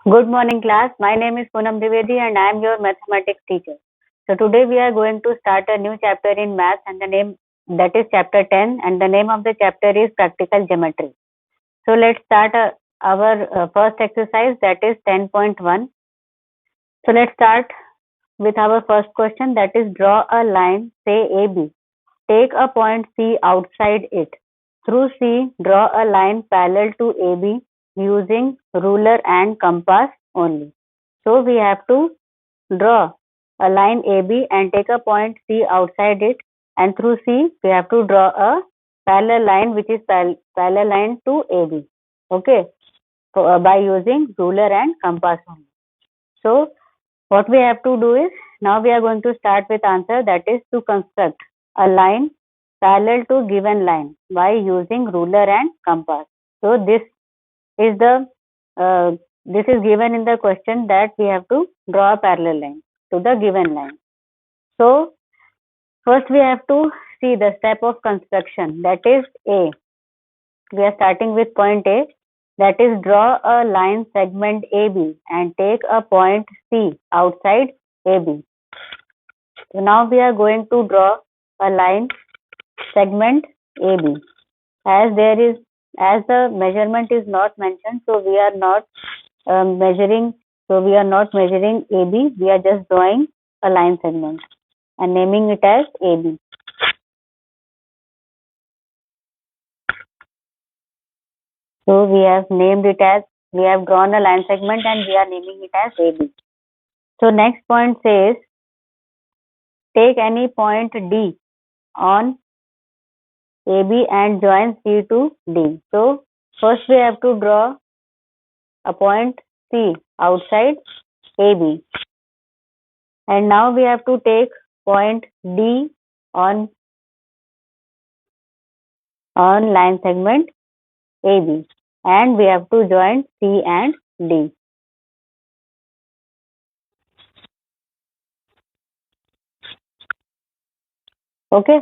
Good morning, class. My name is Poonam Dwivedi and I am your mathematics teacher. So today we are going to start a new chapter in math and the name that is chapter 10 and the name of the chapter is practical geometry. So let's start our first exercise that is 10.1. So let's start with our first question that is draw a line say AB. Take a point C outside it. Through C, draw a line parallel to AB using ruler and compass only. So we have to draw a line AB and take a point C outside it, and through C we have to draw a parallel line which is parallel line to AB. Okay, so, by using ruler and compass only. So what we have to do is now we are going to start with answer that is to construct a line parallel to given line by using ruler and compass. So is the uh, this is given in the question that we have to draw a parallel line to the given line. So first we have to see the step of construction that is A. We are starting with point A, that is draw a line segment AB and take a point C outside AB. So now we are going to draw a line segment AB. As there is as the measurement is not mentioned, so we are not measuring. So we are not measuring AB. We are just drawing a line segment and naming it as AB. So we have named it as we have drawn a line segment and we are naming it as AB. So next point says take any point D on AB and join C to D. So first we have to draw a point C outside AB, and now we have to take point D on line segment AB, and we have to join C and D. Okay,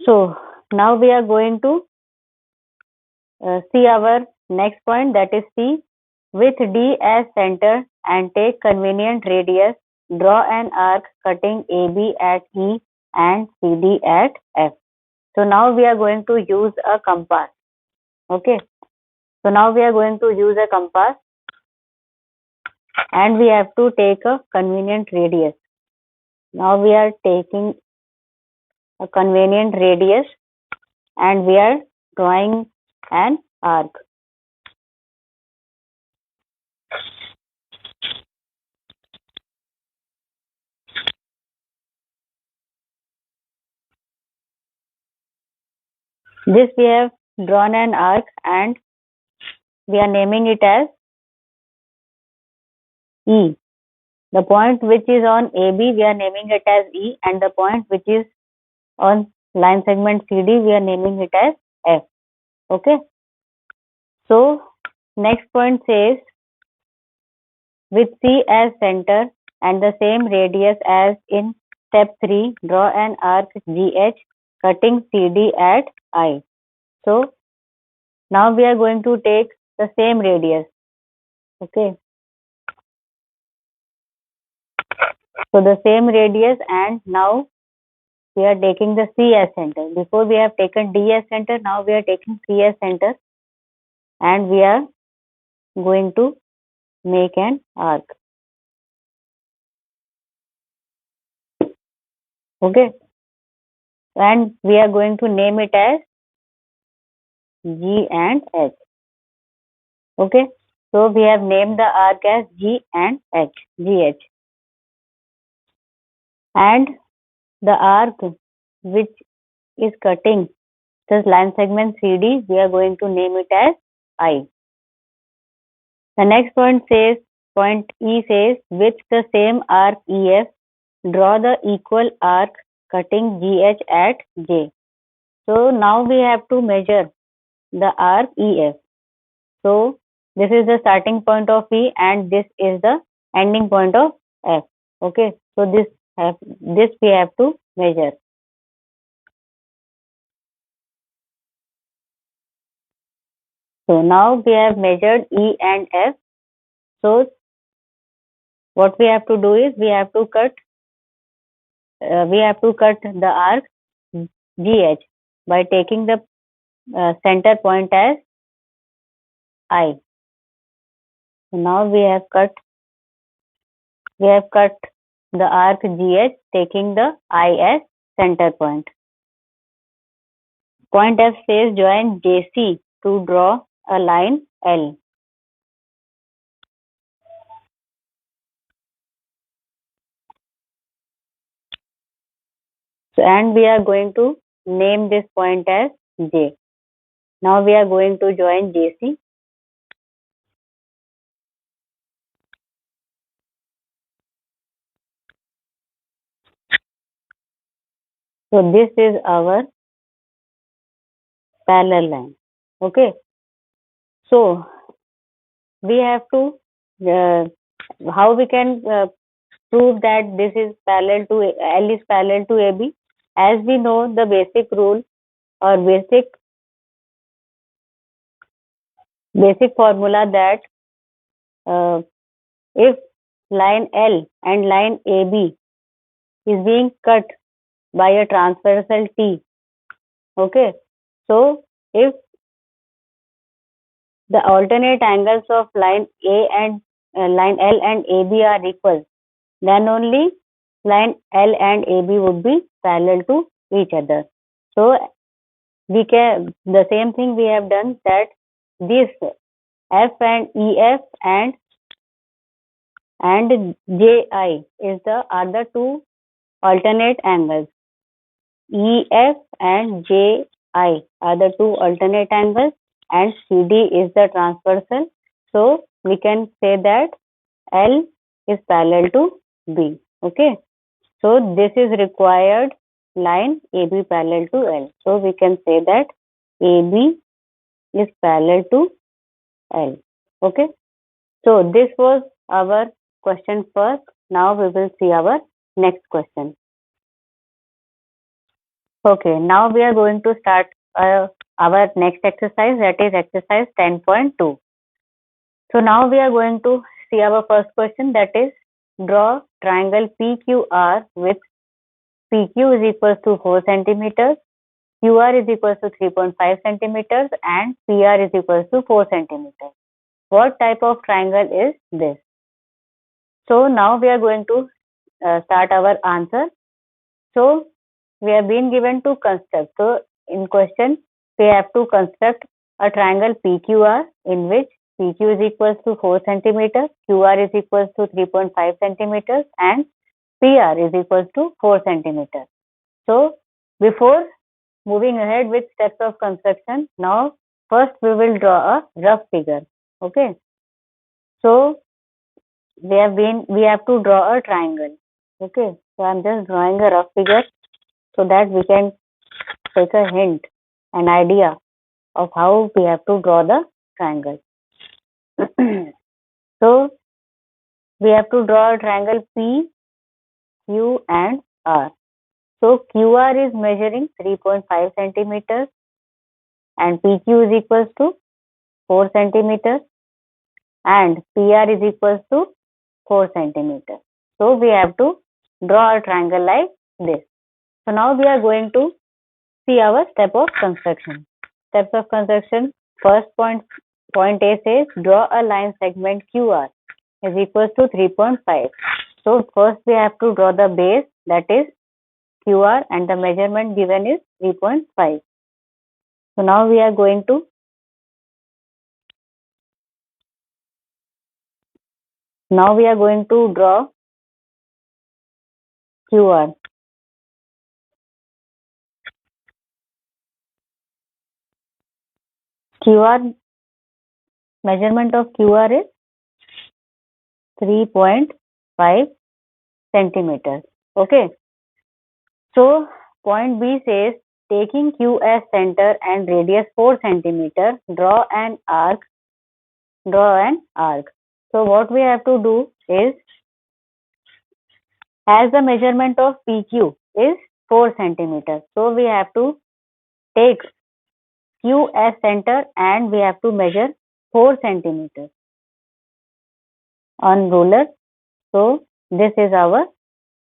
so now we are going to see our next point that is C. With D as center and take convenient radius, draw an arc cutting AB at E and CD at F. So now we are going to use a compass. Okay, so now we are going to use a compass and we have to take a convenient radius. Now we are taking a convenient radius and we are drawing an arc. This we have drawn an arc and we are naming it as E. The point which is on AB we are naming it as E, and the point which is on line segment CD we are naming it as F. Okay. So next point says with C as center and the same radius as in step 3, draw an arc GH cutting CD at I. So now we are going to take the same radius. Okay. So the same radius, and now we are taking the C as center. Before we have taken D as center, now we are taking C as center and we are going to make an arc. Okay. And we are going to name it as G and H. Okay. So we have named the arc as G and H, GH. And the arc which is cutting this line segment CD, we are going to name it as I. The next point says, point E says, with the same arc EF, draw the equal arc cutting GH at J. So now we have to measure the arc EF. So this is the starting point of E and this is the ending point of F. Okay, so this we have to measure. So now we have measured E and F So what we have to do is we have to cut the arc GH by taking the center point as I. So now we have cut the arc GH taking the I as center point. Point F says join JC to draw a line L. So, and we are going to name this point as J. Now we are going to join JC. So this is our parallel line. Okay. So we have to how we can prove that this is parallel to L is parallel to AB. As we know the basic rule or basic formula that if line L and line AB is being cut by a transversal T, okay, so if the alternate angles of line A and line L and AB are equal, then only line L and AB would be parallel to each other. So the same thing we have done, that this F and EF and JI are the two alternate angles. EF and JI are the two alternate angles, and CD is the transversal. So we can say that L is parallel to B. Okay. So this is required line AB parallel to L. So we can say that AB is parallel to L. Okay. So this was our question first. Now we will see our next question. Okay, now we are going to start our next exercise, that is exercise 10.2. So now we are going to see our first question, that is draw triangle PQR with PQ is equals to 4 centimeters, QR is equals to 3.5 centimeters and PR is equals to 4 centimeters. What type of triangle is this? So now we are going to start our answer. So we have been given to construct. So in question, we have to construct a triangle PQR in which PQ is equals to 4 centimeters, QR is equals to 3.5 centimeters and PR is equals to 4 centimeters. So before moving ahead with steps of construction, now first we will draw a rough figure. Okay. So we have to draw a triangle. Okay. So I'm just drawing a rough figure so that we can take a hint, an idea of how we have to draw the triangle. So we have to draw a triangle P, Q and R. So QR is measuring 3.5 centimeters and PQ is equals to 4 centimeters and PR is equals to 4 centimeters. So we have to draw a triangle like this. So now we are going to see our step of construction. Steps of construction. First point A says draw a line segment QR is equals to 3.5. So first we have to draw the base, that is QR, and the measurement given is 3.5. So now we are going to draw QR. Measurement of QR is 3.5 centimeters. Okay. So point B says taking Q as center and radius 4 centimeter, draw an arc. So what we have to do is, as the measurement of PQ is 4 centimeters, so we have to take Q as center and we have to measure 4 centimeters. on ruler. So this is our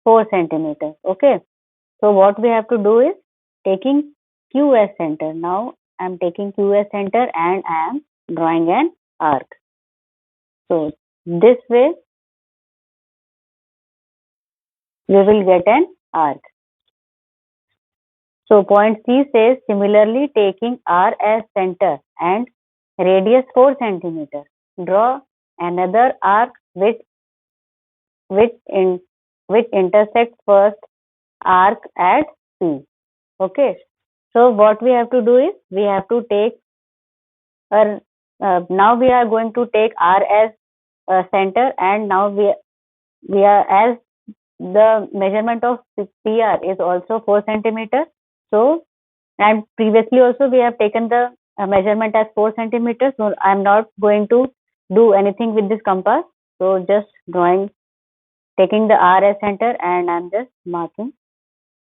4 centimeters. Okay. So what we have to do is taking Q as center. Now I am taking Q as center and I am drawing an arc. So this way we will get an arc. So point C says similarly taking R as center and radius 4 centimeter. Draw another arc which in which intersects first arc at P. Okay. So what we have to do is we have to take now we are going to take R as center, and now we are, as the measurement of PR is also 4 centimeter. So and previously also we have taken the measurement as 4 centimeters. So I am not going to do anything with this compass. So just taking the R as center, and I am just marking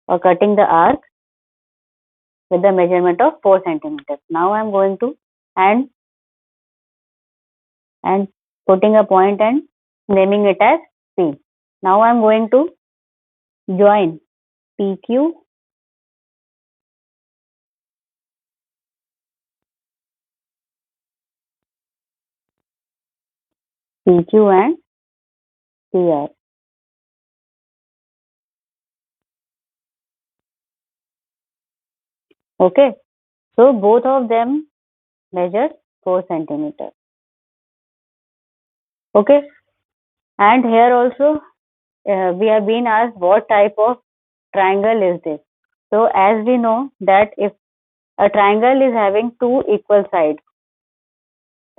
or cutting the arc with the measurement of 4 centimeters. Now I am going to and putting a point and naming it as P. Now I am going to join PQ, PQ and PR. Okay. So both of them measure 4 centimeters. Okay. And here also we have been asked what type of triangle is this. So as we know that if a triangle is having two equal sides,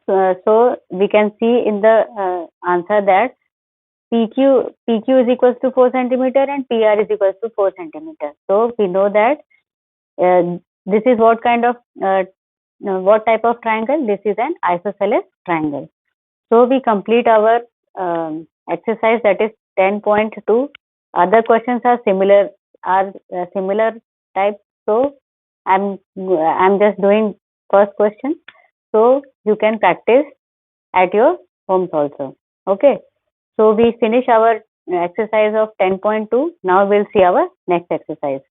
so we can see in the answer that PQ is equals to 4 centimeter and PR is equals to 4 centimeter. So we know that this is what type of triangle? This is an isosceles triangle. So we complete our exercise, that is 10.2. Other questions are similar type. So I'm just doing first question. So you can practice at your homes also. Okay. So we finish our exercise of 10.2. Now we'll see our next exercise.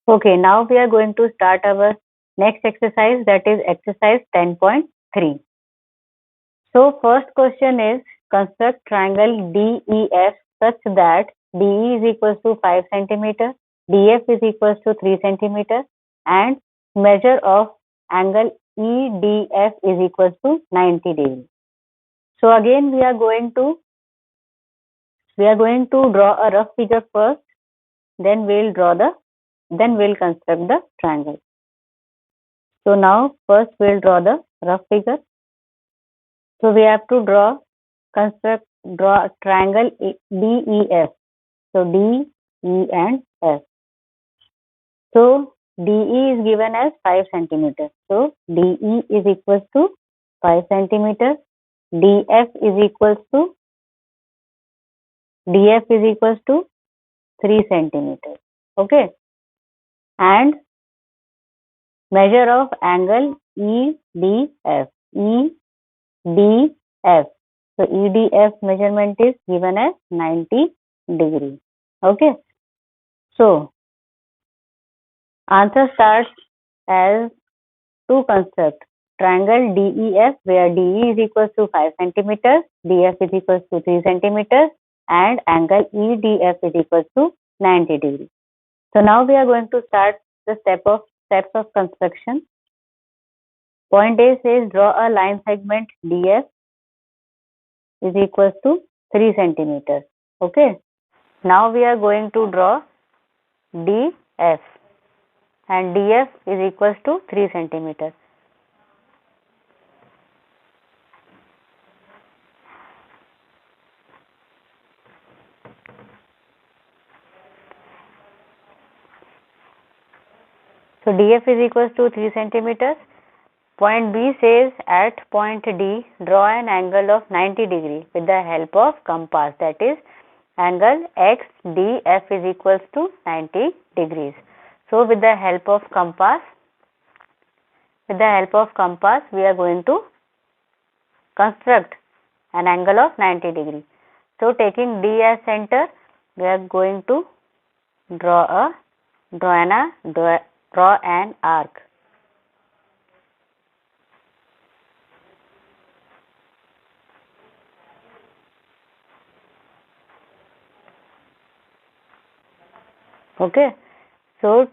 Okay, now we are going to start our next exercise, that is exercise 10.3. So first question is construct triangle DEF such that DE is equals to 5 centimeter, DF is equals to 3 centimeter, and measure of angle EDF is equals to 90 degrees. So again we are going to draw a rough figure first, then we'll construct the triangle. So now first we'll draw the rough figure. So we have to draw triangle DEF. So D, E and F. So DE is given as 5 centimeters. So DE is equals to 5 centimeters. DF is equals to 3 centimeters. Okay. And measure of angle EDF. EDF. So EDF measurement is given as 90 degrees. Okay. So answer starts as to construct triangle DEF, where DE is equals to 5 centimeters, DF is equals to 3 centimeters, and angle EDF is equals to 90 degrees. So now we are going to start the steps of construction. Point A says draw a line segment DF is equals to 3 centimeters. Okay. Now we are going to draw DF, and DF is equals to 3 centimeters. So DF is equals to 3 centimeters. Point B says at point D, draw an angle of 90 degree with the help of compass, that is angle XDF is equals to 90 degrees. So with the help of compass, we are going to construct an angle of 90 degree. So taking D as center, we are going to draw an arc. Okay, so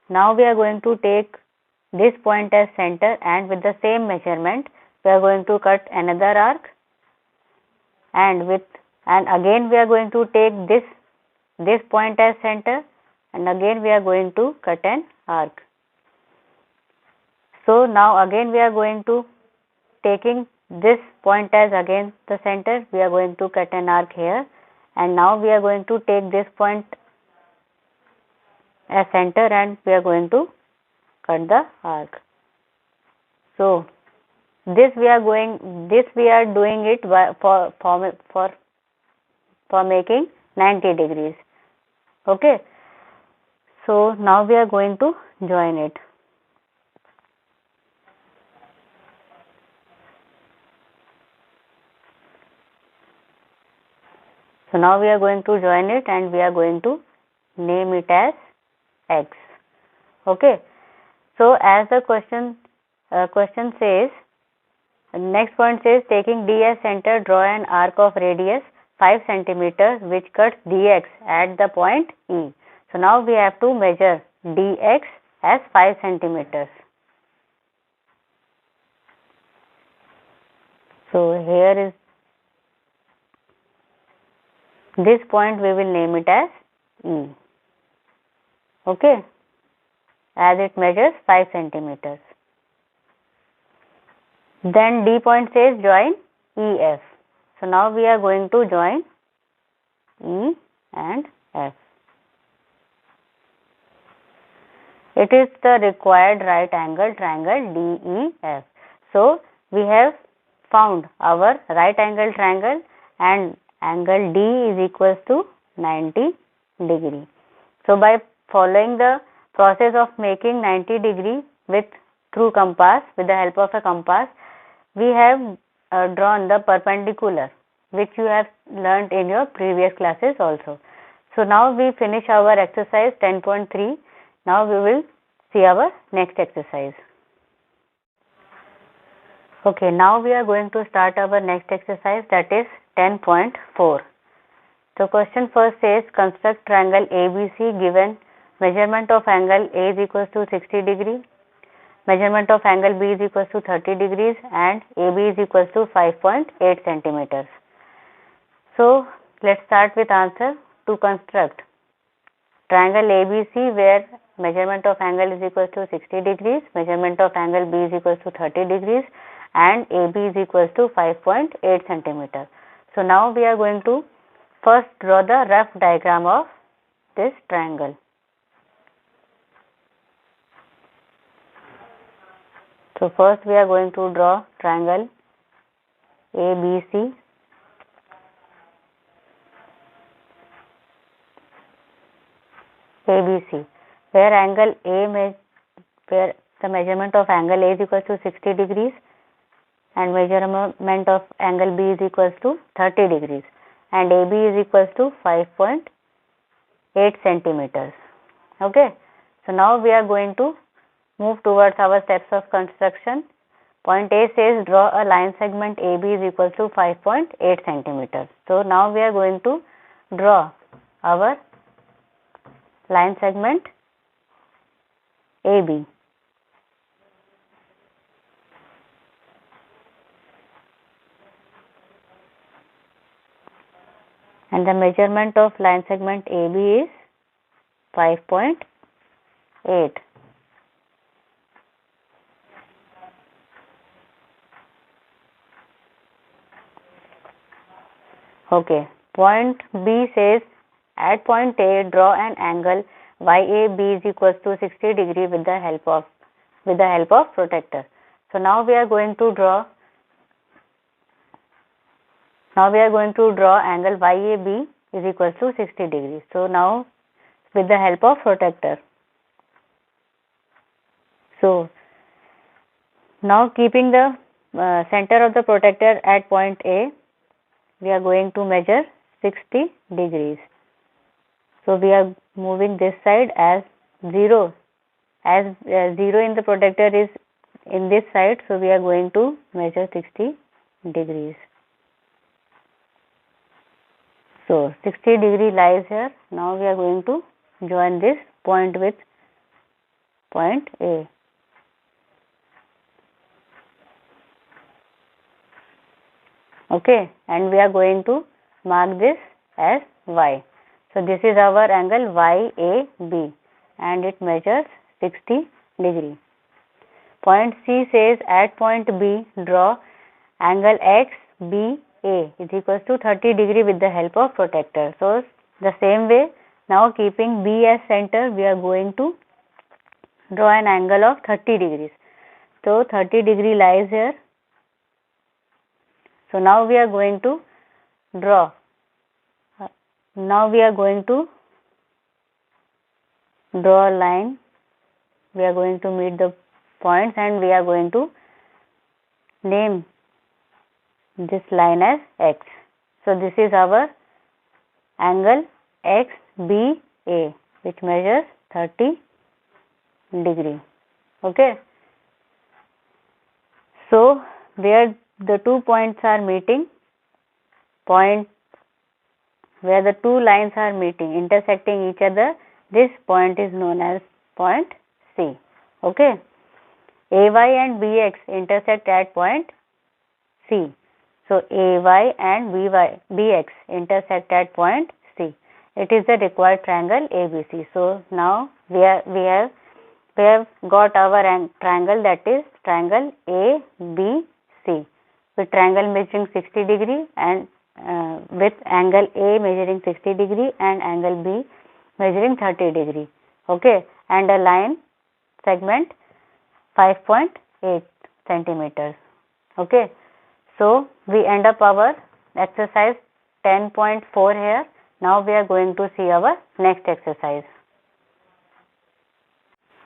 now we are going to take this point as center, and with the same measurement we are going to cut another arc, and again we are going to take this point as center, and again we are going to cut an arc. So now again we are going to taking this point as again the center, we are going to cut an arc here, and now we are going to take this point as center and we are going to cut the arc. So this we are doing it for making 90 degrees. Okay, so now we are going to join it. So now we are going to join it, and we are going to name it as X. Okay, so as the question says, next point says, taking D as center, draw an arc of radius 5 centimeters which cuts dx at the point E. So now we have to measure dx as 5 centimeters. So here is this point, we will name it as E. Okay, as it measures 5 centimeters. Then D point says join EF. So now we are going to join E and F. It is the required right angle triangle DEF. So we have found our right angle triangle, and angle D is equals to 90 degree. So by following the process of making 90 degree through compass, with the help of a compass, we have drawn the perpendicular, which you have learnt in your previous classes also. So now we finish our exercise 10.3. Now we will see our next exercise. Okay, now we are going to start our next exercise, that is 10.4. So question first says, construct triangle ABC given measurement of angle A is equals to 60 degree, measurement of angle B is equals to 30 degrees, and AB is equals to 5.8 centimeters. So let's start with answer. To construct triangle ABC where measurement of angle is equals to 60 degrees, measurement of angle B is equals to 30 degrees, and AB is equals to 5.8 centimeters. So now we are going to first draw the rough diagram of this triangle. So first we are going to draw triangle ABC. Where angle where the measurement of angle A is equals to 60 degrees and measurement of angle B is equals to 30 degrees, and AB is equals to 5.8 centimeters. Okay, so now we are going to move towards our steps of construction. Point A says draw a line segment AB is equals to 5.8 centimeters. So now we are going to draw our line segment AB. And the measurement of line segment AB is 5.8. Okay, point B says at point A draw an angle YAB is equals to 60 degree with the help of protractor. So now we are going to draw angle YAB is equals to 60 degrees. So now with the help of protractor. So now keeping the center of the protractor at point A, we are going to measure 60 degrees. So we are moving this side as 0, as 0 in the protractor is in this side, so we are going to measure 60 degrees. So 60 degree lies here. Now we are going to join this point with point A. Okay, and we are going to mark this as Y. So this is our angle YAB and it measures 60 degree. Point C says at point B draw angle XBA is equals to 30 degree with the help of protractor. So the same way, now keeping B as center, we are going to draw an angle of 30 degrees. So 30 degree lies here. So now we are going to draw. Now we are going to draw a line. We are going to meet the points and we are going to name this line as X. So this is our angle XBA, which measures 30 degree. Okay. So where the 2 points are meeting, point where the 2 lines are meeting, intersecting each other, this point is known as point C. Okay. AY and BX intersect at point C. So AY and BX intersect at point C. It is the required triangle ABC. So now we have got our triangle, that is triangle ABC, with triangle measuring 60 degree and with angle A measuring 60 degree and angle B measuring 30 degree. Okay, and a line segment 5.8 centimeters. Okay, so we end up our exercise 10.4 here. Now we are going to see our next exercise.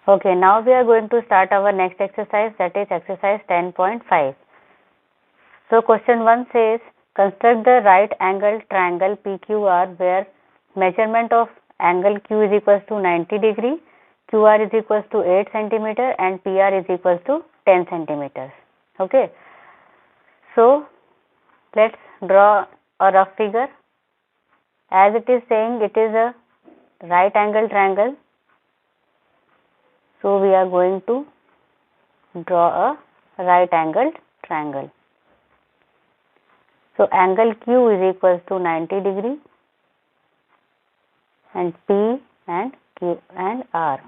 Okay, now we are going to start our next exercise, that is exercise 10.5. So question 1 says, construct the right angle triangle PQR where measurement of angle Q is equals to 90 degree, QR is equals to 8 centimeter and PR is equals to 10 centimeters. Okay. So let's draw a rough figure. As it is saying, it is a right angle triangle. So we are going to draw a right angled triangle. So angle Q is equals to 90 degree and P and Q and R.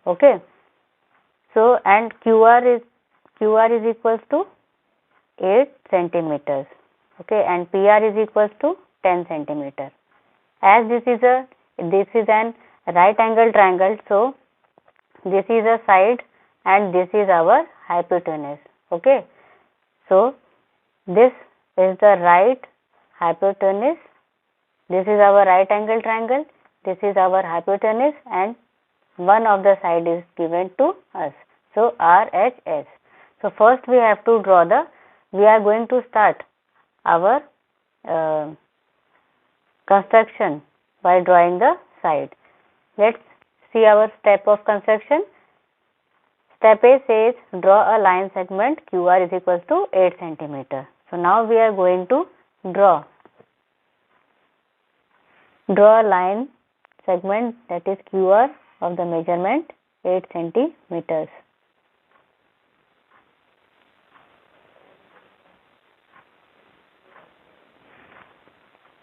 Okay. So and QR is equals to 8 centimeters. Okay, and PR is equals to 10 centimeter. As this is an right angle triangle, so this is a side and this is our hypotenuse. Okay, so this is the right hypotenuse, this is our right angle triangle, this is our hypotenuse and one of the side is given to us. So RHS. So first we have to draw we are going to start our construction by drawing the side. Let's see our step of construction. Step A says draw a line segment QR is equals to 8 centimeter. So now we are going to draw a line segment, that is QR of the measurement 8 centimeters.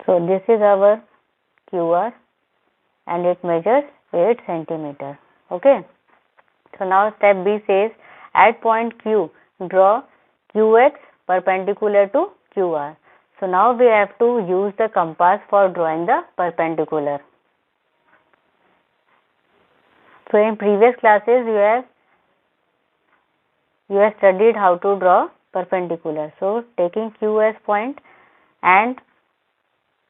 So this is our QR and it measures 8 centimeter. Okay. So now step B says at point Q draw QX perpendicular to QR. So now we have to use the compass for drawing the perpendicular. So in previous classes you have studied how to draw perpendicular. So taking Q as point and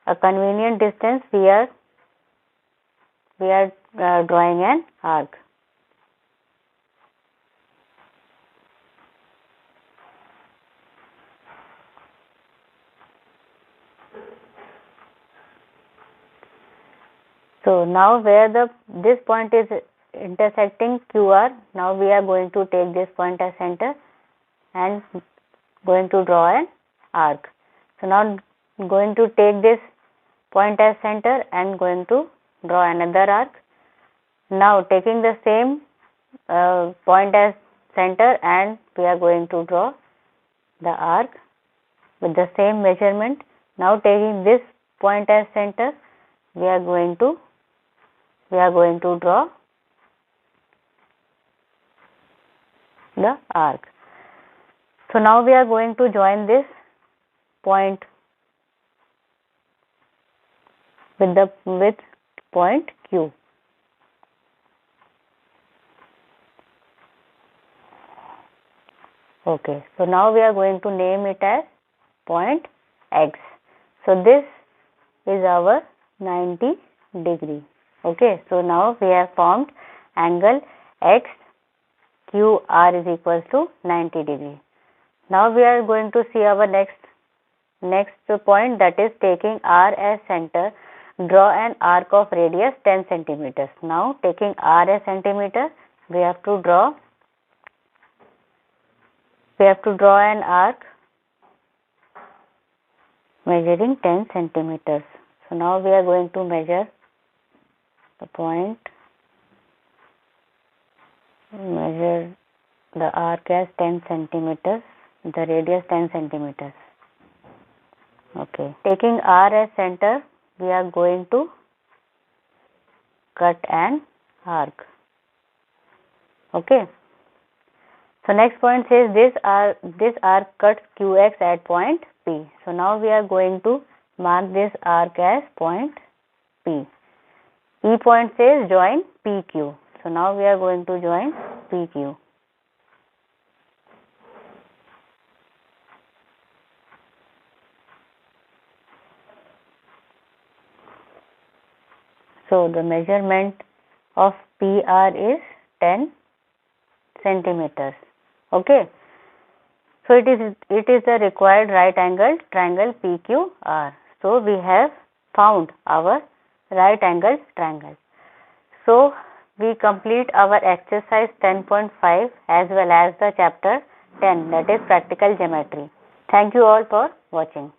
a convenient distance, we are drawing an arc. So now where this point is intersecting QR, now we are going to take this point as center and going to draw an arc. So now going to take this point as center and going to draw another arc. Now taking the same point as center and we are going to draw the arc with the same measurement. Now taking this point as center, we are going to draw the arc. So now we are going to join this point with point Q. Okay, so now we are going to name it as point X. So this is our 90 degree. Okay, so now we have formed angle XQR is equals to 90 degree. Now we are going to see our next point, that is taking R as center, draw an arc of radius 10 centimeters. Now taking R as centimeter, we have to draw an arc measuring 10 centimeters. So now we are going to measure the point, measure the arc as 10 centimeters, the radius 10 centimeters. Okay, taking R as center, we are going to cut an arc. Okay, so next point says this arc cuts QX at point P. So now we are going to mark this arc as point P. E point says join PQ. So now we are going to join PQ. So the measurement of PR is 10 centimeters. Okay. So it is the required right angled triangle PQR. So we have found our right angled triangle. So we complete our exercise 10.5 as well as the chapter 10, that is practical geometry. Thank you all for watching.